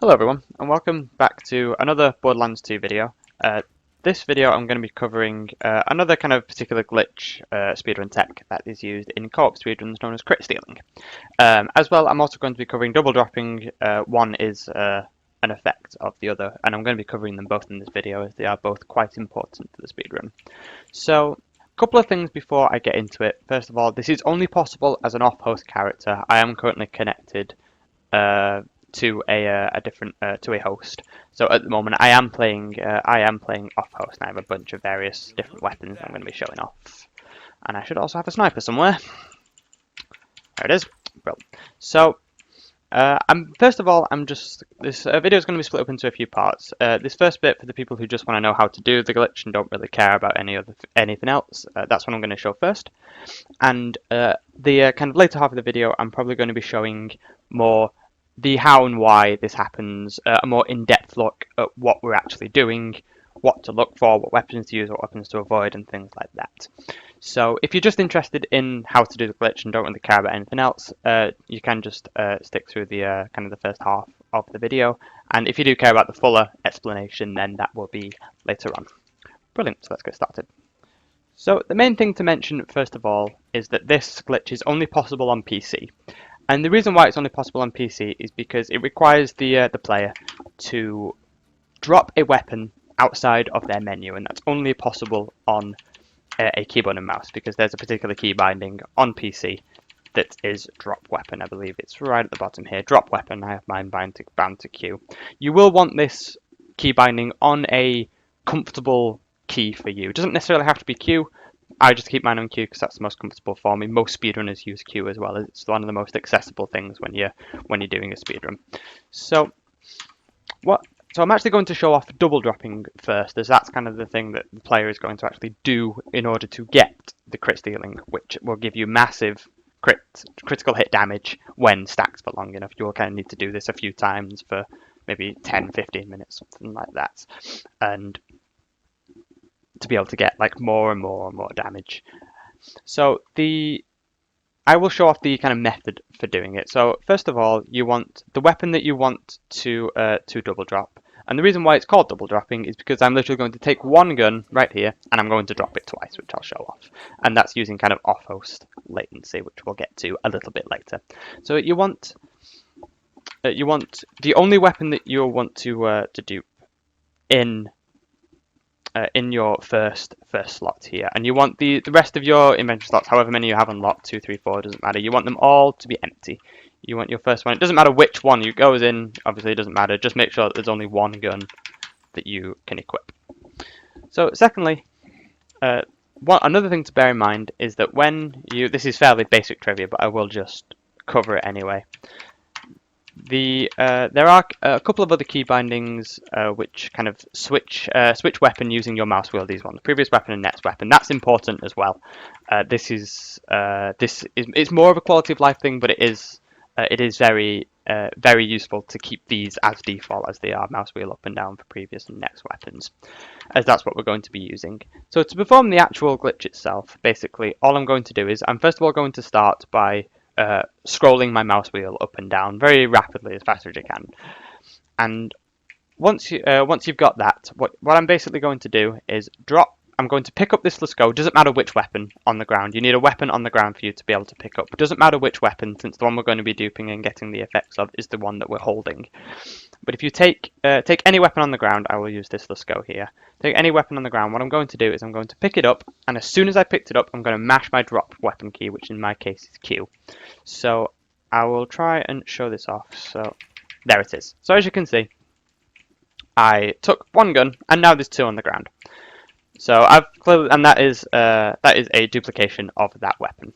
Hello everyone, and welcome back to another Borderlands 2 video. This video I'm going to be covering another kind of particular glitch speedrun tech that is used in co-op speedruns known as crit stealing. As well, I'm also going to be covering double dropping. One is an effect of the other, and I'm going to be covering them both in this video as they are both quite important to the speedrun. So, a couple of things before I get into it. First of all, this is only possible as an off-host character. I am currently connected to a host. So at the moment, I am playing off host, and I have a bunch of various different weapons I'm going to be showing off. And I should also have a sniper somewhere. There it is. Brilliant. So, first of all, this video is going to be split up into a few parts. This first bit for the people who just want to know how to do the glitch and don't really care about anything else. That's what I'm going to show first. And the kind of later half of the video, I'm probably going to be showing more the how and why this happens, a more in-depth look at what we're actually doing, what to look for, what weapons to use, what weapons to avoid, and things like that. So if you're just interested in how to do the glitch and don't really care about anything else, you can just stick through the kind of the first half of the video. And if you do care about the fuller explanation, then that will be later on. Brilliant, so let's get started. So the main thing to mention, first of all, is that this glitch is only possible on PC. And the reason why it's only possible on PC is because it requires the player to drop a weapon outside of their menu, and that's only possible on a keyboard and mouse because there's a particular key binding on PC that is drop weapon. I believe it's right at the bottom here. Drop weapon. I have mine bound to Q. You will want this key binding on a comfortable key for you. It doesn't necessarily have to be Q. I just keep mine on Q because that's the most comfortable for me. Most speedrunners use Q as well. It's one of the most accessible things when you're doing a speedrun. So I'm actually going to show off double dropping first, as that's kind of the thing that the player is going to actually do in order to get the crit stealing, which will give you massive critical hit damage when stacked for long enough. You'll kind of need to do this a few times for maybe 10-15 minutes, something like that, and to be able to get like more and more and more damage. So I will show off the kind of method for doing it. So first of all, you want the weapon that you want to double drop. And the reason why it's called double dropping is because I'm literally going to take one gun right here and I'm going to drop it twice, which I'll show off. And that's using kind of off-host latency, which we'll get to a little bit later. So you want the only weapon that you'll want to dupe in your first slot here, and you want the rest of your inventory slots, however many you have unlocked, 2, 3, 4, doesn't matter. You want them all to be empty. You want your first one. It doesn't matter which one you goes in. Obviously, it doesn't matter. Just make sure that there's only one gun that you can equip. So, secondly, another thing to bear in mind is that this is fairly basic trivia, but I will just cover it anyway. There are a couple of other key bindings which kind of switch weapon using your mouse wheel. These ones, previous weapon and next weapon. That's important as well. It's more of a quality of life thing, but it is very useful to keep these as default as they are, mouse wheel up and down for previous and next weapons, as that's what we're going to be using. So to perform the actual glitch itself, basically all I'm going to do is I'm first of all going to start by scrolling my mouse wheel up and down very rapidly, as fast as you can. And once you've got that, what I'm basically going to do is I'm going to pick up this Lasco. Doesn't matter which weapon on the ground. You need a weapon on the ground for you to be able to pick up. Doesn't matter which weapon, since the one we're going to be duping and getting the effects of is the one that we're holding. But if you take any weapon on the ground, I will use this Lasco here. Take any weapon on the ground, what I'm going to do is I'm going to pick it up, and as soon as I picked it up, I'm going to mash my drop weapon key, which in my case is Q. So I will try and show this off. So there it is. So as you can see, I took one gun, and now there's two on the ground. So that is a duplication of that weapon.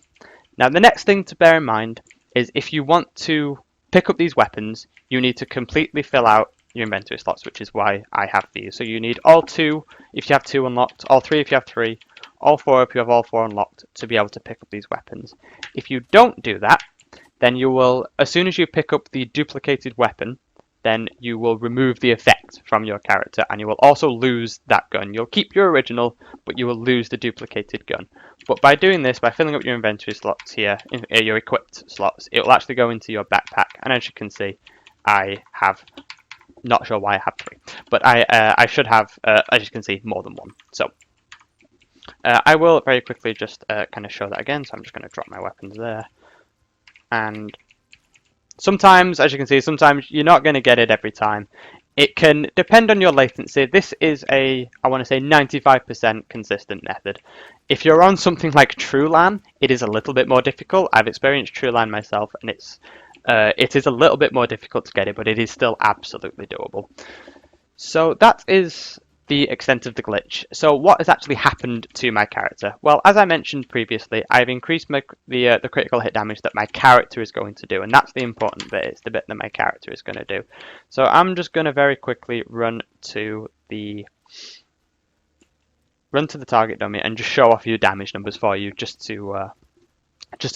Now the next thing to bear in mind is if you want to pick up these weapons, you need to completely fill out your inventory slots, which is why I have these. So you need all 2 if you have 2 unlocked, all 3 if you have 3, all 4 if you have all 4 unlocked to be able to pick up these weapons. If you don't do that, then you will, as soon as you pick up the duplicated weapon, then you will remove the effect from your character, and you will also lose that gun. You'll keep your original, but you will lose the duplicated gun. But by doing this, by filling up your inventory slots here, your equipped slots, it will actually go into your backpack, and as you can see, I have Not sure why I have 3, but I should have, as you can see, more than 1. So I will very quickly just kind of show that again. So I'm just going to drop my weapons there, and sometimes, as you can see, sometimes you're not going to get it every time. It can depend on your latency. This is a, I want to say, 95% consistent method. If you're on something like TrueLAN, it is a little bit more difficult. I've experienced TrueLAN myself, and it is a little bit more difficult to get it, but it is still absolutely doable. So that is the extent of the glitch. So what has actually happened to my character? Well, as I mentioned previously, I've increased the critical hit damage that my character is going to do, and that's the important bit. It's the bit that my character is going to do. So I'm just going to very quickly run to the target dummy and just show off your damage numbers for you, just so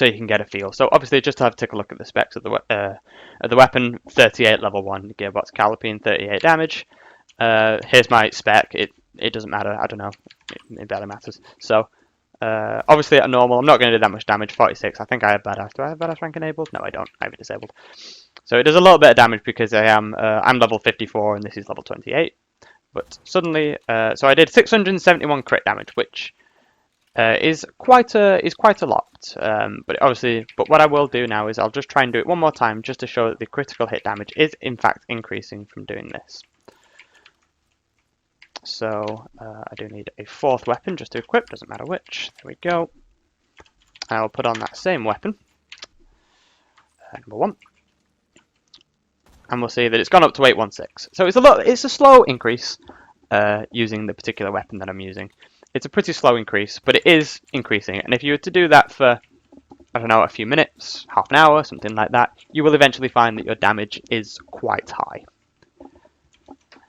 you can get a feel. So obviously, just to have to take a look at the specs of the weapon: 38 level 1 gearbox caliper, 38 damage. Here's my spec. It doesn't matter. I don't know. It barely matters. So obviously at normal, I'm not going to do that much damage. 46. I think I have badass. Do I have badass rank enabled? No, I don't. I have it disabled. So it does a little bit of damage because I'm level 54 and this is level 28. But suddenly, so I did 671 crit damage, which is quite a lot. But what I will do now is I'll just try and do it one more time just to show that the critical hit damage is in fact increasing from doing this. So I do need a 4th weapon just to equip, doesn't matter which. There we go. I'll put on that same weapon, number 1, and we'll see that it's gone up to 816. So it's a slow increase using the particular weapon that I'm using. It's a pretty slow increase, but it is increasing. And if you were to do that for, I don't know, a few minutes, half an hour, something like that, you will eventually find that your damage is quite high.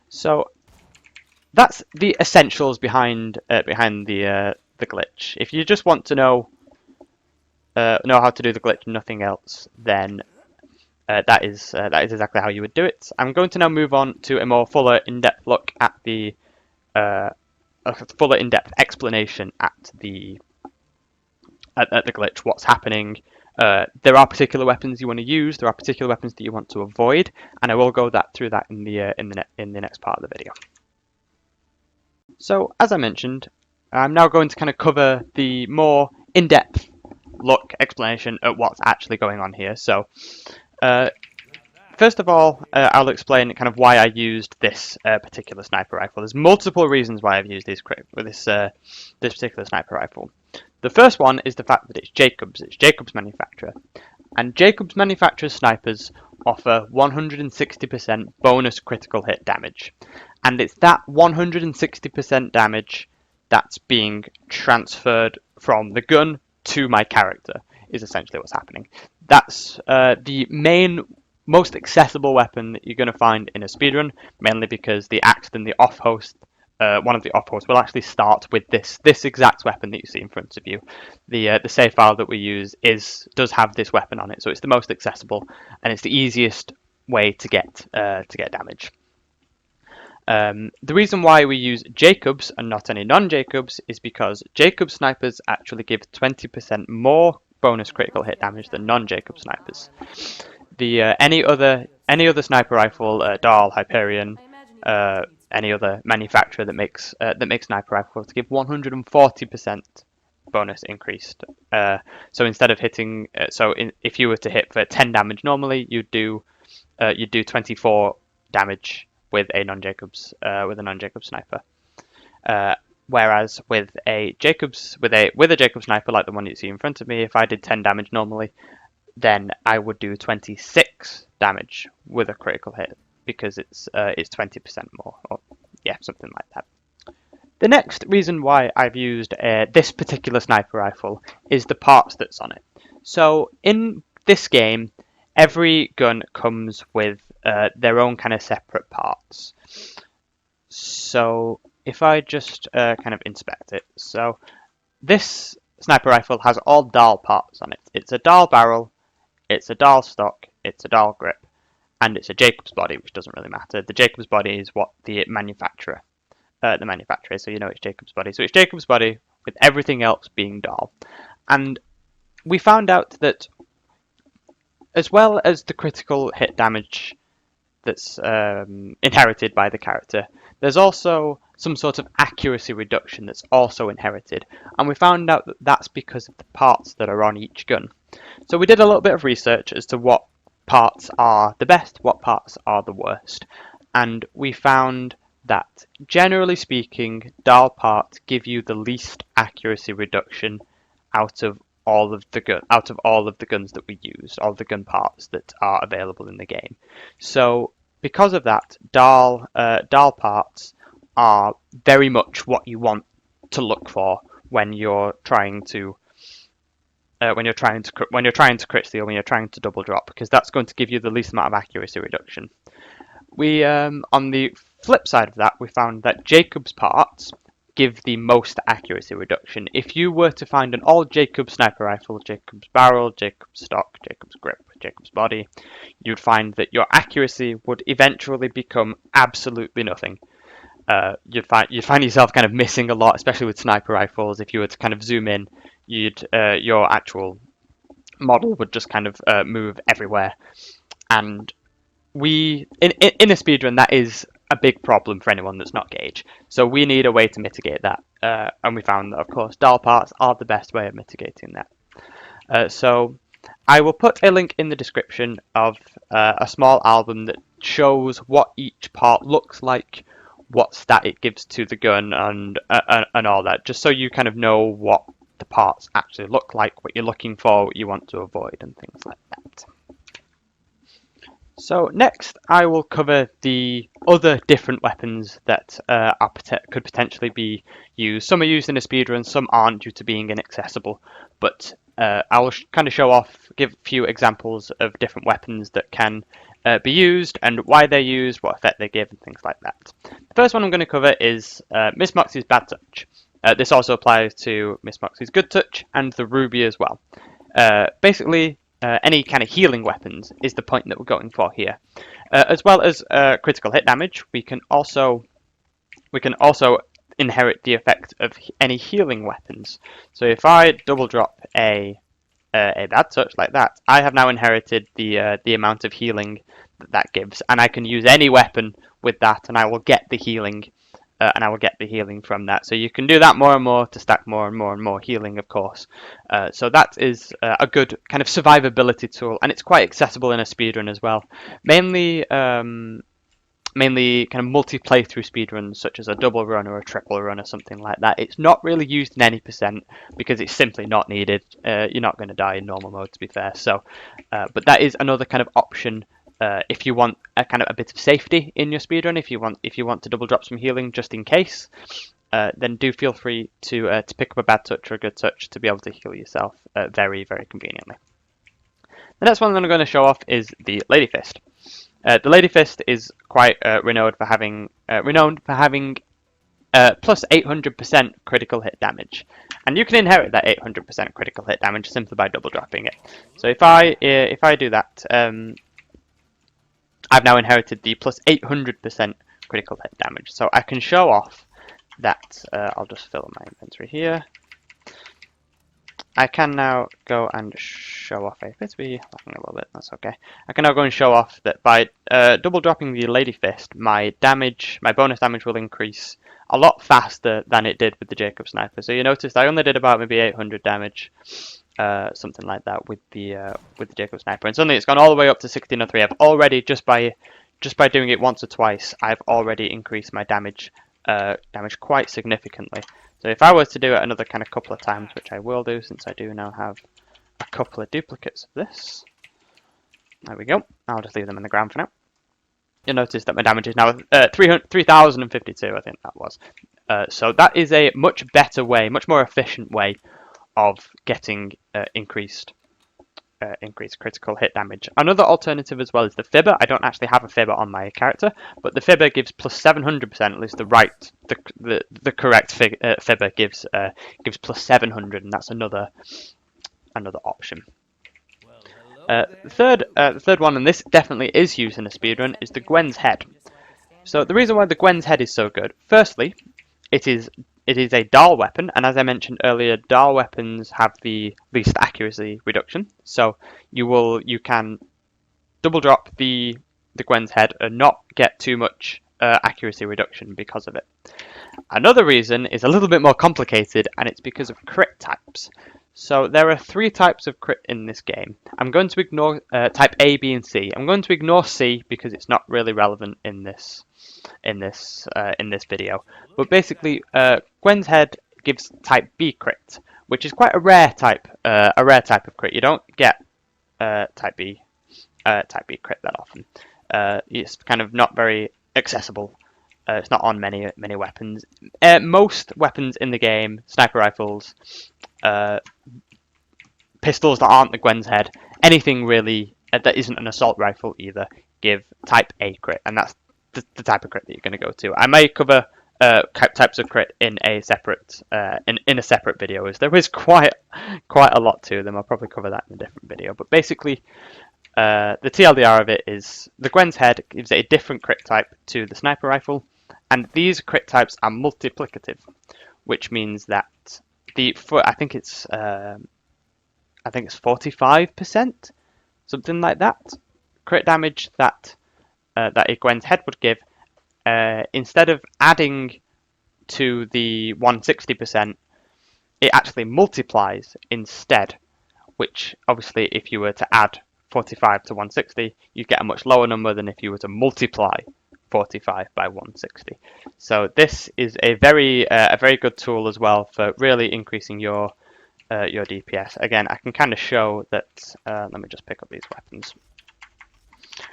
So that's the essentials behind the glitch. If you just want to know how to do the glitch and nothing else, then that is exactly how you would do it. I'm going to now move on to a more fuller in-depth look at a fuller in-depth explanation at the glitch, what's happening. There are particular weapons you want to use. There are particular weapons that you want to avoid, and I will go through that in the next part of the video. So, as I mentioned, I'm now going to kind of cover the more in-depth look explanation at what's actually going on here. So, first of all, I'll explain kind of why I used this particular sniper rifle. There's multiple reasons why I've used this particular sniper rifle. The first one is the fact that it's Jacobs. It's Jacobs manufacturer, and Jacobs manufacturer's snipers offer 160% bonus critical hit damage, and it's that 160% damage that's being transferred from the gun to my character is essentially what's happening. That's the most accessible weapon that you're going to find in a speedrun, mainly because the axe and the off-host, one of the off-hosts will actually start with this exact weapon that you see in front of you. The save file that we use does have this weapon on it, so it's the most accessible and it's the easiest way to get damage. The reason why we use Jacobs and not any non-Jacobs is because Jacobs snipers actually give 20% more bonus critical hit damage than non-Jacobs snipers. Any other sniper rifle, Dahl, Hyperion, any other manufacturer that makes sniper rifles to give 140% bonus increased. So instead of hitting, if you were to hit for 10 damage normally, you'd do 24 damage with a non-Jacobs sniper. Whereas with a Jacobs sniper like the one you see in front of me, if I did 10 damage normally, then I would do 26 damage with a critical hit because it's 20% more, or yeah, something like that. The next reason why I've used this particular sniper rifle is the parts that's on it. So in this game, every gun comes with their own kind of separate parts. So if I just kind of inspect it, so this sniper rifle has all Dahl parts on it. It's a Dahl barrel, it's a Dahl stock, it's a Dahl grip, and it's a Jacobs body, which doesn't really matter. The Jacobs body is what the manufacturer is, so you know it's Jacobs body. So it's Jacobs body with everything else being Dahl. And we found out that as well as the critical hit damage inherited by the character. There's also some sort of accuracy reduction that's also inherited, and we found out that that's because of the parts that are on each gun. So we did a little bit of research as to what parts are the best, what parts are the worst, and we found that generally speaking, DAL parts give you the least accuracy reduction out of all of the guns that we use, all the gun parts that are available in the game. So because of that, DAL parts are very much what you want to look for when you're trying to crit steal, when you're trying to double drop, because that's going to give you the least amount of accuracy reduction. We on the flip side of that, we found that Jacob's parts give the most accuracy reduction. If you were to find an all Jacobs sniper rifle, Jacobs barrel, Jacobs stock, Jacobs grip, Jacobs body, you'd find that your accuracy would eventually become absolutely nothing. You'd find yourself kind of missing a lot, especially with sniper rifles. If you were to kind of zoom in, your actual model would just kind of move everywhere. And in a speedrun, that is a big problem for anyone that's not Gage. So we need a way to mitigate that, and we found that, of course, DAL parts are the best way of mitigating that. So I will put a link in the description of a small album that shows what each part looks like, what stat it gives to the gun, and all that, just so you kind of know what the parts actually look like, what you're looking for, what you want to avoid, and things like that. So next, I will cover the other different weapons that could potentially be used. Some are used in a speedrun, some aren't due to being inaccessible, but I will kind of give a few examples of different weapons that can be used and why they're used, what effect they give, and things like that. The first one I'm going to cover is Miss Moxie's Bad Touch. This also applies to Miss Moxie's Good Touch and the Ruby as well. Basically, any kind of healing weapons is the point that we're going for here, as well as critical hit damage. We can also inherit the effect of any healing weapons. So if I double drop a Bad Touch like that, I have now inherited the amount of healing that gives, and I can use any weapon with that, and I will get the healing. And I will get the healing from that. So you can do that more and more to stack more and more and more healing, of course. So that is a good kind of survivability tool, and it's quite accessible in a speedrun as well. Mainly kind of multi-playthrough speedruns, such as a double run or a triple run or something like that. It's not really used in any percent because it's simply not needed. You're not going to die in normal mode, to be fair. So, but that is another kind of option. If you want a bit of safety in your speedrun, if you want to double drop some healing just in case, then do feel free to pick up a Bad Touch or a Good Touch to be able to heal yourself very, very conveniently. The next one that I'm going to show off is the Lady Fist. The Lady Fist is quite renowned for having plus 800% critical hit damage, and you can inherit that 800% critical hit damage simply by double dropping it. So if I do that. I've now inherited the plus 800% critical hit damage. So I can show off that, I'll just fill my inventory here. I can now go and show off a bit, lagging a little bit, that's okay. I can now go and show off that by double dropping the Lady Fist, my bonus damage will increase a lot faster than it did with the Jacob Sniper. So you noticed I only did about maybe 800 damage. Something like that with the Jacob Sniper, and suddenly it's gone all the way up to 1603. I've already just by doing it once or twice, I've already increased my damage quite significantly. So if I was to do it another kind of couple of times, which I will do since I do now have a couple of duplicates of this, there we go. I'll just leave them on the ground for now. You'll notice that my damage is now 3052. I think that was. So that is a much better way, much more efficient way of getting increased critical hit damage. Another alternative as well is the Fibber. I don't actually have a Fibber on my character, but the Fibber gives plus 700%. At least the correct Fibber gives plus 700, and that's another option. The third one, and this definitely is used in a speedrun, is the Gwen's Head. So the reason why the Gwen's Head is so good, firstly, it is a DAL weapon, and as I mentioned earlier, DAL weapons have the least accuracy reduction. So you can double drop the the Gwen's head and not get too much accuracy reduction because of it. Another reason is a little bit more complicated, and it's because of crit types. So there are 3 types of crit in this game. I'm going to ignore type A, B, and C. I'm going to ignore C because it's not really relevant in this video. But basically, Gwen's head gives type B crit, which is quite a rare type of crit. You don't get type B crit that often. It's kind of not very accessible. It's not on many weapons. Most weapons in the game, sniper rifles, pistols that aren't the Gwen's head, anything really that isn't an assault rifle either, give type A crit, and that's the type of crit that you're going to go to. I may cover types of crit in a separate in a separate video, as there is quite a lot to them. I'll probably cover that in a different video. But basically, the TLDR of it is the Gwen's head gives a different crit type to the sniper rifle, and these crit types are multiplicative, which means that I think it's 45%, something like that, crit damage that a Gwen's head would give. Instead of adding to the 160%, it actually multiplies instead, which obviously if you were to add 45 to 160, you'd get a much lower number than if you were to multiply 45 by 160. So this is a very good tool as well for really increasing your DPS. Again, I can kind of show that. Let me just pick up these weapons.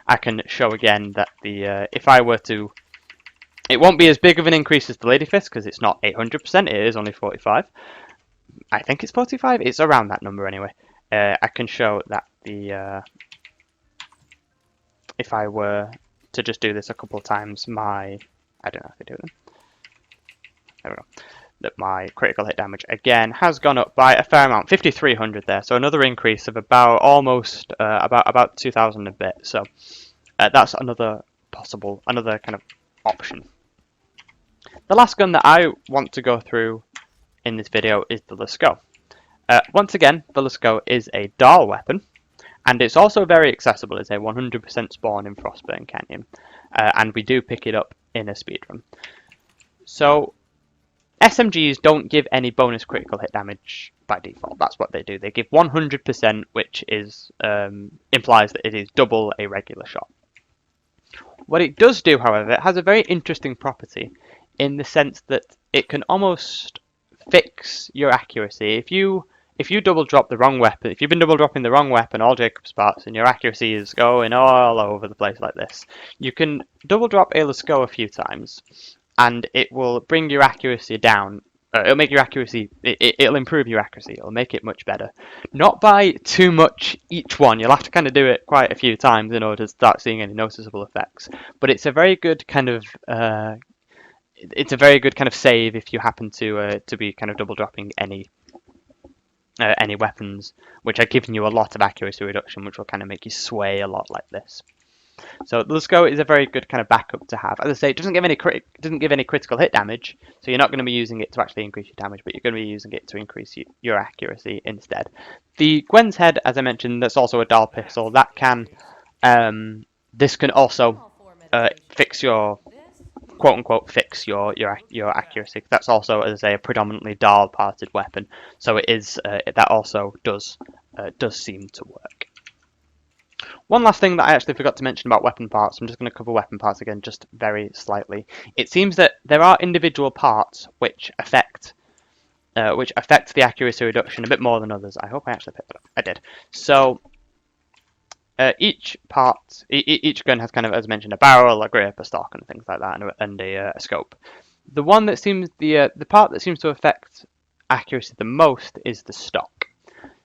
I can show again that if I were to, it won't be as big of an increase as the Lady Fist because it's not 800%. It is only 45. I think it's 45. It's around that number anyway. I can show that if I were to just do this a couple of times, I don't know if I do them. There we go. That my critical hit damage again has gone up by a fair amount, 5,300 there. So another increase of about almost about 2,000 a bit. So that's another kind of option. The last gun that I want to go through in this video is the Lasco. Once again, the Lasco is a Dahl weapon, and it's also very accessible. It's a 100% spawn in Frostburn Canyon, and we do pick it up in a speedrun. So SMGs don't give any bonus critical hit damage by default. That's what they do. They give 100%, which is implies that it is double a regular shot. What it does do, however, it has a very interesting property in the sense that it can almost fix your accuracy. If you double drop the wrong weapon, if you've been double dropping the wrong weapon, all Jacob's parts, and your accuracy is going all over the place like this, you can double drop a Lasco a few times, and it will bring your accuracy down. It'll make your accuracy, it'll improve your accuracy, it'll make it much better. Not by too much each one, you'll have to kind of do it quite a few times in order to start seeing any noticeable effects. But it's a very good kind of save if you happen to be kind of double dropping any weapons which are giving you a lot of accuracy reduction, which will kind of make you sway a lot like this. So the Lasco is a very good kind of backup to have. As I say, it doesn't give any critical hit damage, so you're not going to be using it to actually increase your damage, but you're going to be using it to increase your accuracy instead. The Gwen's head, as I mentioned, that's also a Dahl pistol. That can this can also fix your quote-unquote fix your accuracy. That's also, as I say, a predominantly Dahl parted weapon, so it is that also does seem to work. One last thing that I actually forgot to mention about weapon parts. I'm just going to cover weapon parts again just very slightly. It seems that there are individual parts which affect the accuracy reduction a bit more than others. I hope I actually picked it up. I did. So each gun has kind of, as mentioned, a barrel, a grip, a stock, and things like that, and a scope. The one that seems the part that seems to affect accuracy the most is the stock.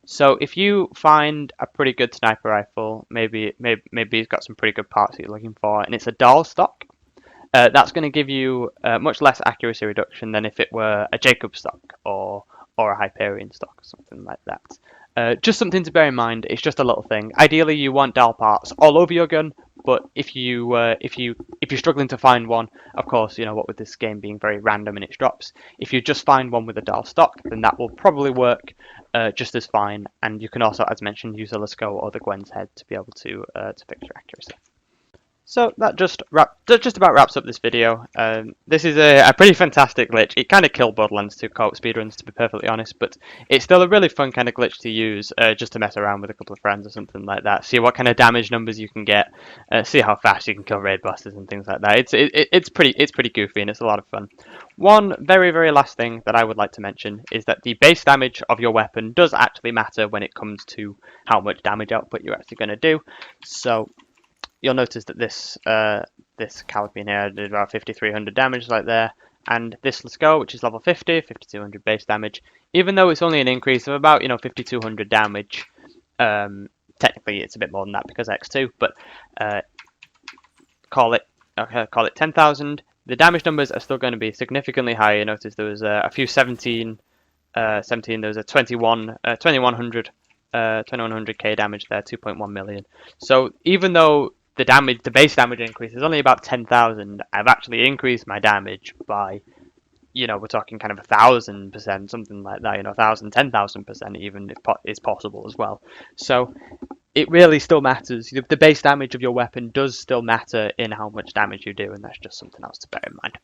So if you find a pretty good sniper rifle, maybe it's got some pretty good parts that you're looking for, and it's a Dahl stock, that's going to give you much less accuracy reduction than if it were a Jacob stock or a Hyperion stock or something like that. Just something to bear in mind. It's just a little thing. Ideally, you want Dahl parts all over your gun, but if you're struggling to find one, of course, you know what, with this game being very random in its drops, if you just find one with a Dahl stock, then that will probably work just as fine. And you can also, as mentioned, use a Lasco or the Gwen's head to be able to fix your accuracy. So that just about wraps up this video. This is a pretty fantastic glitch. It kind of killed Borderlands 2 co-op speedruns, to be perfectly honest, but it's still a really fun kind of glitch to use just to mess around with a couple of friends or something like that. See what kind of damage numbers you can get, see how fast you can kill raid bosses and things like that. It's pretty goofy and it's a lot of fun. One very last thing that I would like to mention is that the base damage of your weapon does actually matter when it comes to how much damage output you're actually going to do. So you'll notice that this carabine here did about 5,300 damage right there, and this Let's Go, which is level 50, 5,200 base damage, even though it's only an increase of about 5,200 damage, technically it's a bit more than that because X2, but call it 10,000. The damage numbers are still going to be significantly higher. Notice there was a few 17, there was a 2100 2100k damage there, 2.1 million. So even though the base damage increase is only about 10,000, I've actually increased my damage by, we're talking kind of 1,000%, something like that, 1,000, 10,000% even if is possible as well. So it really still matters. The base damage of your weapon does still matter in how much damage you do, and that's just something else to bear in mind.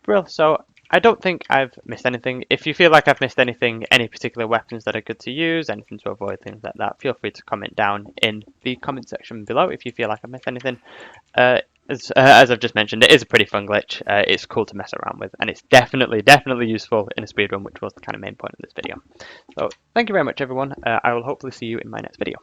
Brill, so I don't think I've missed anything. If you feel like I've missed anything, any particular weapons that are good to use, anything to avoid, things like that, feel free to comment down in the comment section below if you feel like I've missed anything. As I've just mentioned, it is a pretty fun glitch. It's cool to mess around with, and it's definitely useful in a speedrun, which was the kind of main point of this video. So thank you very much, everyone. I will hopefully see you in my next video.